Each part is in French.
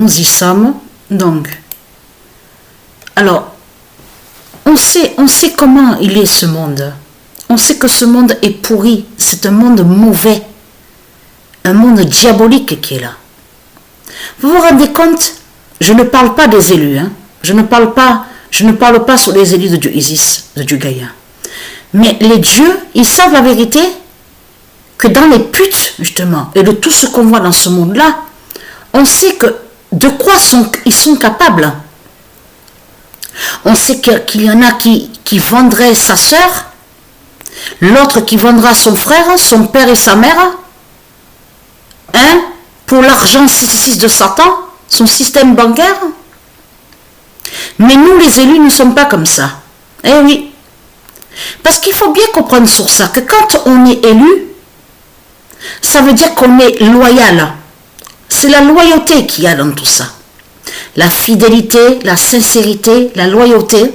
Nous y sommes, donc. Alors, on sait comment il est ce monde. On sait que ce monde est pourri. C'est un monde mauvais. Un monde diabolique qui est là. Vous vous rendez compte? Je ne parle pas des élus. Hein. Je ne parle pas sur les élus de Dieu Isis, de Dieu Gaïa. Mais les dieux, ils savent la vérité que dans les putes, justement, et de tout ce qu'on voit dans ce monde-là, on sait que de quoi ils sont capables. On sait qu'il y en a qui vendraient sa sœur, l'autre qui vendra son frère, son père et sa mère, pour l'argent 666 de Satan, son système bancaire. Mais nous, les élus, nous ne sommes pas comme ça. Eh oui. Parce qu'il faut bien comprendre sur ça, que quand on est élu, ça veut dire qu'on est loyal. C'est la loyauté qu'il y a dans tout ça. La fidélité, la sincérité, la loyauté.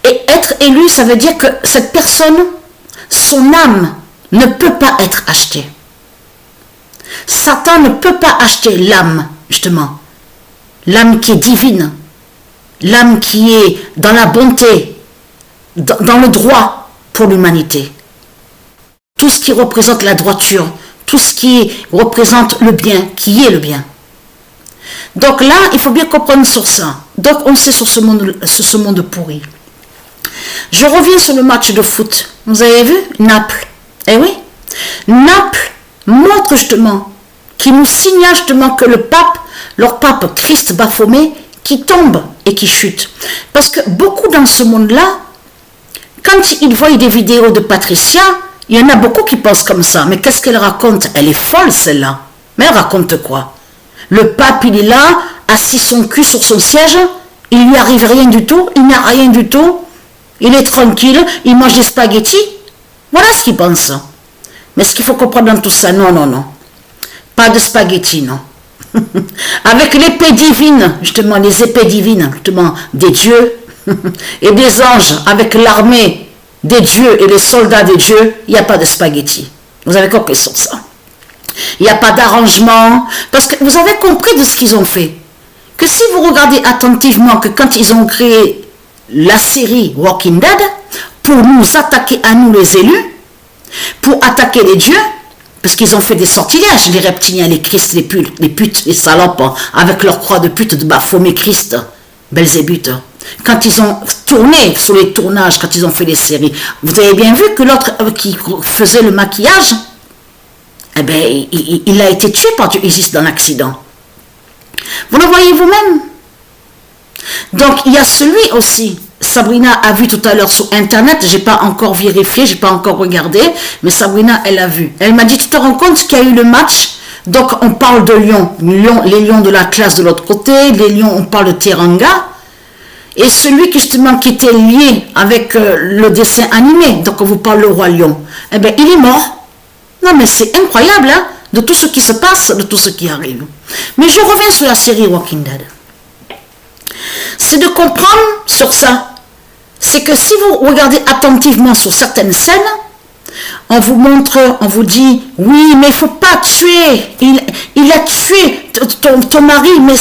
Et être élu, ça veut dire que cette personne, son âme ne peut pas être achetée. Satan ne peut pas acheter l'âme, justement. L'âme qui est divine. L'âme qui est dans la bonté, dans le droit pour l'humanité. Tout ce qui représente la droiture, tout ce qui représente le bien, qui est le bien. Donc là, il faut bien comprendre sur ça. Donc on sait sur ce monde pourri. Je reviens sur le match de foot. Vous avez vu Naples. Eh oui. Naples montre justement, qui nous signale justement que le pape, leur pape Christ Baphomet, qui tombe et qui chute. Parce que beaucoup dans ce monde-là, quand ils voient des vidéos de Patricia, il y en a beaucoup qui pensent comme ça. Mais qu'est-ce qu'elle raconte? Elle est folle celle-là. Mais elle raconte quoi? Le pape, il est là, assis son cul sur son siège, il lui arrive rien du tout, il n'a rien du tout, il est tranquille, il mange des spaghettis. Voilà ce qu'il pense. Mais ce qu'il faut comprendre dans tout ça, non. Pas de spaghettis, non. Avec l'épée divine, justement, les épées divines, justement, des dieux et des anges, avec l'armée des dieux et les soldats des dieux, il n'y a pas de spaghettis. Vous avez compris sur ça. Il n'y a pas d'arrangement. Parce que vous avez compris de ce qu'ils ont fait. Que si vous regardez attentivement que quand ils ont créé la série Walking Dead, pour nous attaquer à nous les élus, pour attaquer les dieux, parce qu'ils ont fait des sortilèges, les reptiliens, les Christ, les putes, les salopes, avec leur croix de pute de Baphomet Christ, Belzébuth. Quand ils ont tourné sur les tournages, quand ils ont fait les séries, vous avez bien vu que l'autre qui faisait le maquillage, eh bien, il a été tué par Dieu Isis dans l'accident. Vous le voyez vous-même. Donc, il y a celui aussi. Sabrina a vu tout à l'heure sur Internet, je n'ai pas encore vérifié, je n'ai pas encore regardé, mais Sabrina, elle a vu. Elle m'a dit, tu te rends compte qu'il y a eu le match? Donc, on parle de Lyon, les lions de la classe de l'autre côté, les lions, on parle de Teranga. Et celui qui justement qui était lié avec le dessin animé, donc on vous parle le roi lion, eh bien, il est mort. Non, mais c'est incroyable, hein, de tout ce qui se passe, de tout ce qui arrive. Mais je reviens sur la série Walking Dead. C'est de comprendre sur ça. C'est que si vous regardez attentivement sur certaines scènes, on vous montre, on vous dit, oui, mais il ne faut pas tuer. Il a tué ton mari, mais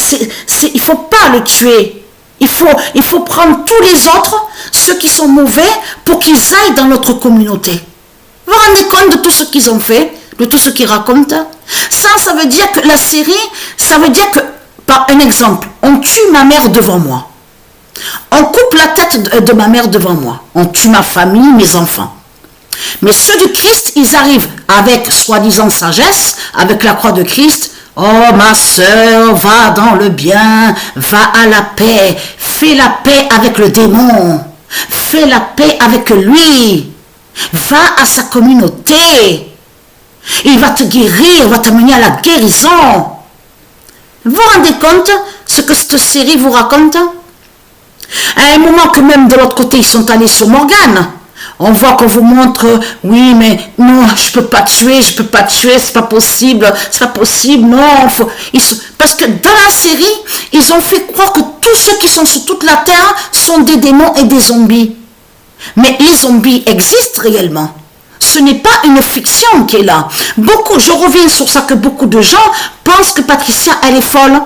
il ne faut pas le tuer. Il faut prendre tous les autres, ceux qui sont mauvais, pour qu'ils aillent dans notre communauté. Vous vous rendez compte de tout ce qu'ils ont fait, de tout ce qu'ils racontent? Ça veut dire que la série, ça veut dire que, par un exemple, on tue ma mère devant moi. On coupe la tête de ma mère devant moi. On tue ma famille, mes enfants. Mais ceux de Christ, ils arrivent avec soi-disant sagesse, avec la croix de Christ. Oh ma sœur, va dans le bien, va à la paix, fais la paix avec le démon, fais la paix avec lui. Va à sa communauté. Il va te guérir, il va t'amener à la guérison. Vous vous rendez compte ce que cette série vous raconte? À un moment que même de l'autre côté, ils sont allés sur Morgane. On voit qu'on vous montre, oui, mais non, je peux pas tuer, c'est pas possible, non. Parce que dans la série, ils ont fait croire que tous ceux qui sont sur toute la terre sont des démons et des zombies. Mais les zombies existent réellement. Ce n'est pas une fiction qui est là. Je reviens sur ça, que beaucoup de gens pensent que Patricia, elle est folle.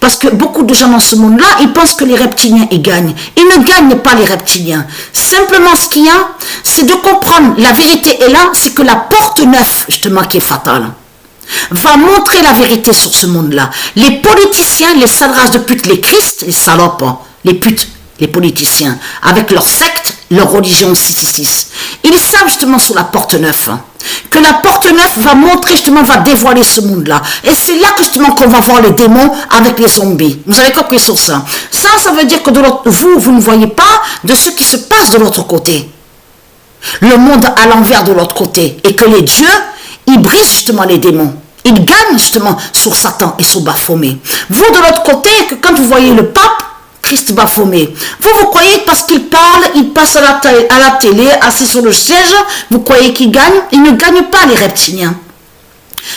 Parce que beaucoup de gens dans ce monde-là, ils pensent que les reptiliens, ils gagnent. Ils ne gagnent pas, les reptiliens. Simplement, ce qu'il y a, c'est de comprendre, la vérité est là, c'est que la porte neuve, justement, qui est fatale, va montrer la vérité sur ce monde-là. Les politiciens, les sales races de putes, les Christ, les salopes, les putes, les politiciens, avec leur secte, leur religion 666, ils savent justement sur la porte neuve, que la porte neuve va montrer justement, va dévoiler ce monde-là. Et c'est là que justement qu'on va voir les démons avec les zombies. Vous avez compris sur ça. Ça veut dire que de l'autre, vous ne voyez pas de ce qui se passe de l'autre côté. Le monde à l'envers de l'autre côté. Et que les dieux, ils brisent justement les démons. Ils gagnent justement sur Satan et sur Baphomet. Vous de l'autre côté, que quand vous voyez le pape, Christ Baphomet, vous croyez que parce qu'il parle, il passe à la télé, assis sur le siège, vous croyez qu'il gagne? Ils ne gagnent pas, les reptiliens.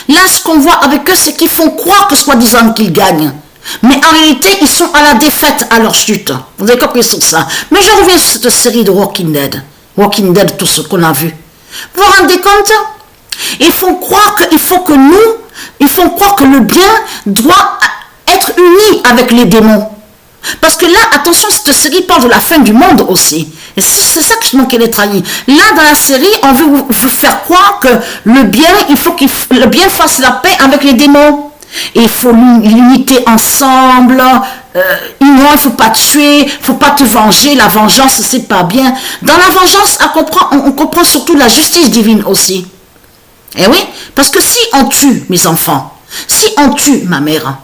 Là, ce qu'on voit avec eux, c'est qu'ils font croire que soi-disant qu'ils gagnent. Mais en réalité, ils sont à la défaite, à leur chute. Vous avez compris sur ça. Mais je reviens sur cette série de Walking Dead. Walking Dead, tout ce qu'on a vu. Vous vous rendez compte? Ils font croire qu'il faut que ils font croire que le bien doit être uni avec les démons. Parce que là, attention, cette série parle de la fin du monde aussi. Et c'est ça justement qu'elle est trahie. Là, dans la série, on veut vous faire croire que le bien, il faut que le bien fasse la paix avec les démons. Et il faut l'unité ensemble. Il ne faut pas tuer, il ne faut pas te venger. La vengeance, c'est pas bien. Dans la vengeance, on comprend surtout la justice divine aussi. Eh oui, parce que si on tue mes enfants, si on tue ma mère,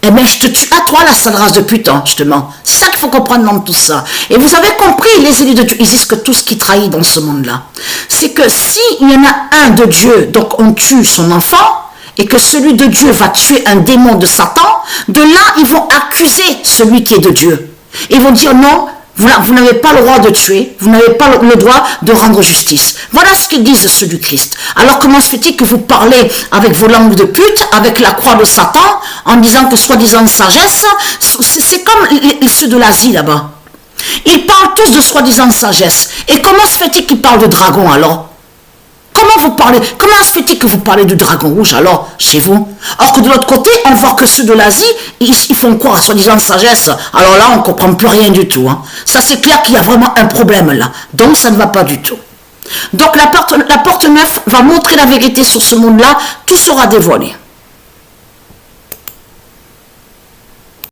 eh bien, je te tue à toi, la sale race de putain, justement. C'est ça qu'il faut comprendre dans tout ça. Et vous avez compris, les élus de Dieu, ils disent que tout ce qui trahit dans ce monde-là, c'est que s'il y en a un de Dieu, donc on tue son enfant, et que celui de Dieu va tuer un démon de Satan, de là, ils vont accuser celui qui est de Dieu. Ils vont dire non, vous n'avez pas le droit de tuer, vous n'avez pas le droit de rendre justice. Voilà ce qu'ils disent ceux du Christ. Alors comment se fait-il que vous parlez avec vos langues de pute, avec la croix de Satan, en disant que soi-disant sagesse, c'est comme ceux de l'Asie là-bas. Ils parlent tous de soi-disant sagesse. Et comment se fait-il qu'ils parlent de dragon alors? Comment se fait-il que vous parlez du dragon rouge alors, chez vous? Or que de l'autre côté, on voit que ceux de l'Asie, ils font quoi, soi-disant sagesse? Alors là, on ne comprend plus rien du tout. Hein. Ça, c'est clair qu'il y a vraiment un problème là. Donc, ça ne va pas du tout. Donc, la porte neuve va montrer la vérité sur ce monde-là. Tout sera dévoilé.